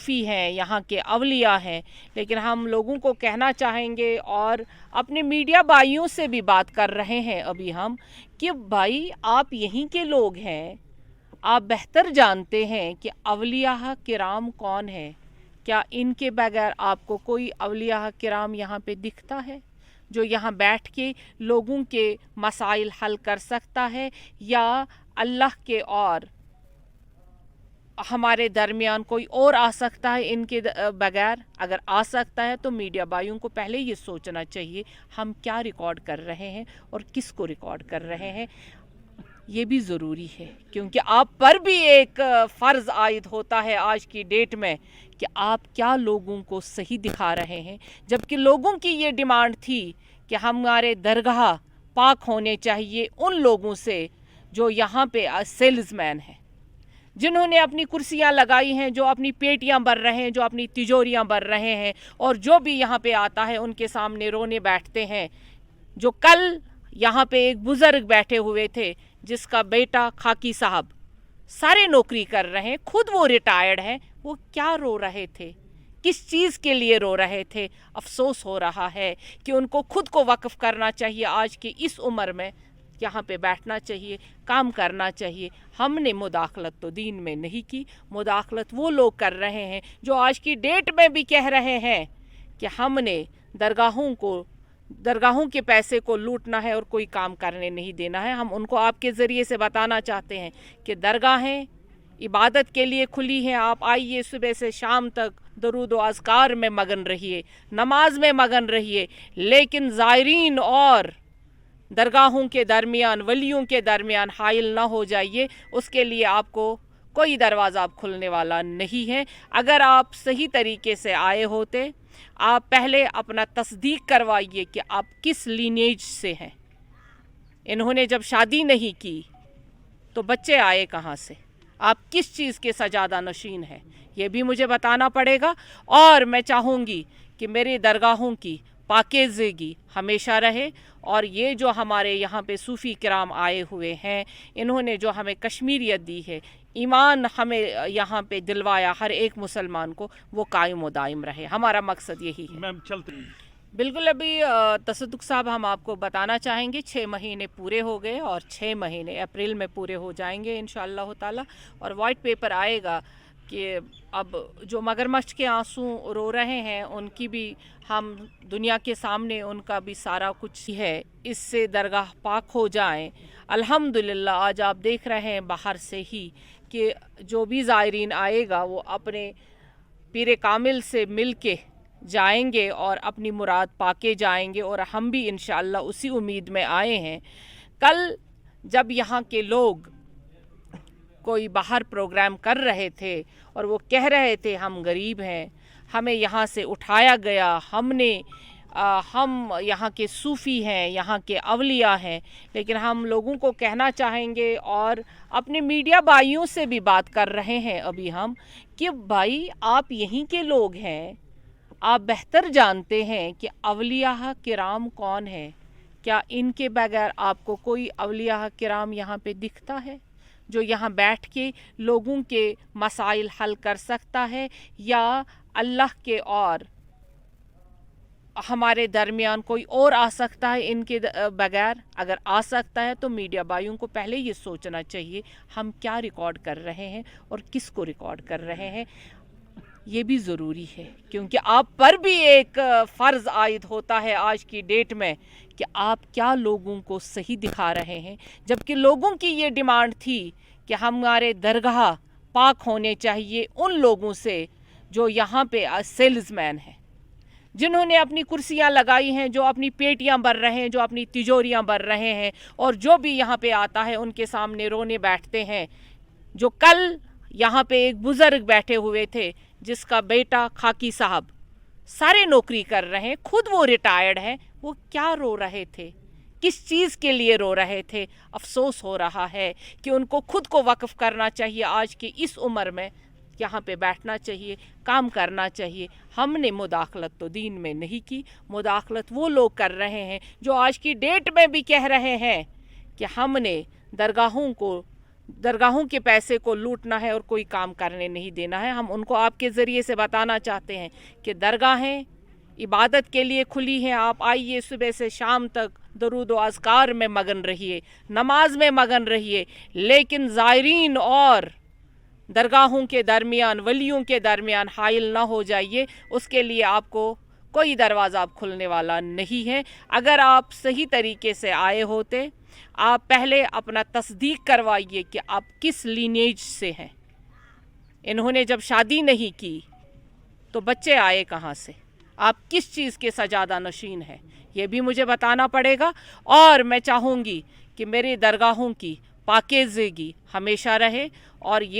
सूफी हैं, यहाँ के अवलिया हैं, लेकिन हम लोगों को कहना चाहेंगे और अपने मीडिया भाइयों से भी बात कर रहे हैं अभी हम कि भाई आप यहीं के लोग हैं, आप बेहतर जानते हैं कि अवलिया किराम कौन है। क्या इनके बगैर आपको कोई अवलिया किराम यहाँ पे दिखता है जो यहाँ बैठ के लोगों के मसाइल हल कर सकता है, या अल्लाह के और हमारे दरमियान कोई और आ सकता है इनके बगैर? अगर आ सकता है तो मीडिया भाइयों को पहले ये सोचना चाहिए हम क्या रिकॉर्ड कर रहे हैं और किस को रिकॉर्ड कर रहे हैं। ये भी ज़रूरी है क्योंकि आप पर भी एक फ़र्ज़ आयद होता है आज की डेट में कि आप क्या लोगों को सही दिखा रहे हैं, जबकि लोगों की ये डिमांड थी कि हमारे दरगाह पाक होने चाहिए उन लोगों से जो यहाँ पे सेल्समैन हैं, जिन्होंने अपनी कुर्सियाँ लगाई हैं, जो अपनी पेटियाँ भर रहे हैं, जो अपनी तिजोरियाँ भर रहे हैं, और जो भी यहाँ पे आता है उनके सामने रोने बैठते हैं। जो कल यहाँ पे एक बुज़ुर्ग बैठे हुए थे जिसका बेटा खाकी साहब सारे नौकरी कर रहे हैं, खुद वो रिटायर्ड हैं, वो क्या रो रहे थे, किस चीज़ के लिए रो रहे थे? अफसोस हो रहा है कि उनको खुद को वक्फ करना चाहिए आज की इस उम्र में, यहाँ पे बैठना चाहिए, काम करना चाहिए। हमने मुदाखलत तो दीन में नहीं की, मुदाखलत वो लोग कर रहे हैं जो आज की डेट में भी कह रहे हैं कि हमने दरगाहों के पैसे को लूटना है और कोई काम करने नहीं देना है। हम उनको आपके ज़रिए से बताना चाहते हैं कि दरगाहें इबादत के लिए खुली हैं, आप आइए, सुबह से शाम तक दरूद व अज़कार में मगन रहिए, नमाज में मगन रहिए, लेकिन ज़ायरीन और दरगाहों के दरमियान, वलियों के दरमियान हाइल ना हो जाइए। उसके लिए आपको कोई दरवाज़ा आप खुलने वाला नहीं है। अगर आप सही तरीके से आए होते, आप पहले अपना तस्दीक करवाइए कि आप किस लीनेज से हैं। इन्होंने जब शादी नहीं की तो बच्चे आए कहाँ से? आप किस चीज़ के सजादा नशीन हैं, ये भी मुझे बताना पड़ेगा। और मैं चाहूँगी कि मेरे दरगाहों की पाकीज़गी हमेशा रहे, और ये जो हमारे यहाँ पे सूफ़ी किराम आए हुए हैं, इन्होंने जो हमें कश्मीरियत दी है, ईमान हमें यहाँ पे दिलवाया हर एक मुसलमान को, वो कायम व दायम रहे। हमारा मकसद यही है। मैम चलते हैं। बिल्कुल। अभी तसद्दुक़ साहब हम आपको बताना चाहेंगे 6 महीने पूरे हो गए और 6 महीने अप्रैल में पूरे हो जाएंगे इंशाअल्लाह ताला, और वाइट पेपर आएगा कि अब जो मगरमच्छ के आंसू रो रहे हैं उनकी भी हम दुनिया के सामने उनका भी सारा कुछ है, इससे दरगाह पाक हो जाएं। अल्हम्दुलिल्लाह आज आप देख रहे हैं बाहर से ही कि जो भी ज़ायरीन आएगा वो अपने पीर कामिल से मिल के जाएंगे और अपनी मुराद पाके जाएंगे, और हम भी इंशाअल्लाह उसी उम्मीद में आए हैं। कल जब यहाँ के लोग कोई बाहर प्रोग्राम कर रहे थे और वो कह रहे थे हम गरीब हैं, हमें यहाँ से उठाया गया, हम यहाँ के सूफ़ी हैं, यहाँ के अवलिया हैं, लेकिन हम लोगों को कहना चाहेंगे और अपने मीडिया भाइयों से भी बात कर रहे हैं अभी हम कि भाई आप यहीं के लोग हैं, आप बेहतर जानते हैं कि अवलिया किराम कौन है। क्या इनके बगैर आपको कोई अवलिया किराम यहाँ पे दिखता है जो यहाँ बैठ के लोगों के मसाइल हल कर सकता है, या अल्लाह के और हमारे दरमियान कोई और आ सकता है इनके बगैर? अगर आ सकता है तो मीडिया भाइयों को पहले ये सोचना चाहिए हम क्या रिकॉर्ड कर रहे हैं और किस को रिकॉर्ड कर रहे हैं। ये भी ज़रूरी है क्योंकि आप पर भी एक फ़र्ज़ आयद होता है आज की डेट में कि आप क्या लोगों को सही दिखा रहे हैं, जबकि लोगों की ये डिमांड थी कि हमारे दरगाह पाक होने चाहिए उन लोगों से जो यहाँ पे सेल्समैन हैं, जिन्होंने अपनी कुर्सियाँ लगाई हैं, जो अपनी पेटियाँ भर रहे हैं, जो अपनी तिजोरियाँ भर रहे हैं, और जो भी यहाँ पे आता है उनके सामने रोने बैठते हैं। जो कल यहाँ पे एक बुज़ुर्ग बैठे हुए थे जिसका बेटा खाकी साहब सारे नौकरी कर रहे हैं, खुद वो रिटायर्ड हैं, वो क्या रो रहे थे, किस चीज़ के लिए रो रहे थे? अफसोस हो रहा है कि उनको खुद को वक्फ करना चाहिए आज की इस उम्र में, यहाँ पे बैठना चाहिए, काम करना चाहिए। हमने मुदाखलत तो दीन में नहीं की, मुदाखलत वो लोग कर रहे हैं जो आज की डेट में भी कह रहे हैं कि हमने दरगाहों के पैसे को लूटना है और कोई काम करने नहीं देना है। हम उनको आपके ज़रिए से बताना चाहते हैं कि दरगाहें इबादत के लिए खुली हैं, आप आइए, सुबह से शाम तक दरूद व अज़कार में मगन रहिए, नमाज में मगन रहिए, लेकिन ज़ायरीन और दरगाहों के दरमियान, वलियों के दरमियान हाइल ना हो जाइए, उसके लिए आपको कोई दरवाज़ा अब खुलने वाला नहीं है। अगर आप सही तरीके से आए होते, आप पहले अपना तस्दीक करवाइए कि आप किस लीनेज से हैं। इन्होंने जब शादी नहीं की तो बच्चे आए कहाँ से? आप किस चीज़ के सजादा नशीन हैं, ये भी मुझे बताना पड़ेगा। और मैं चाहूँगी कि मेरी दरगाहों की पाकीज़गी हमेशा रहे और ये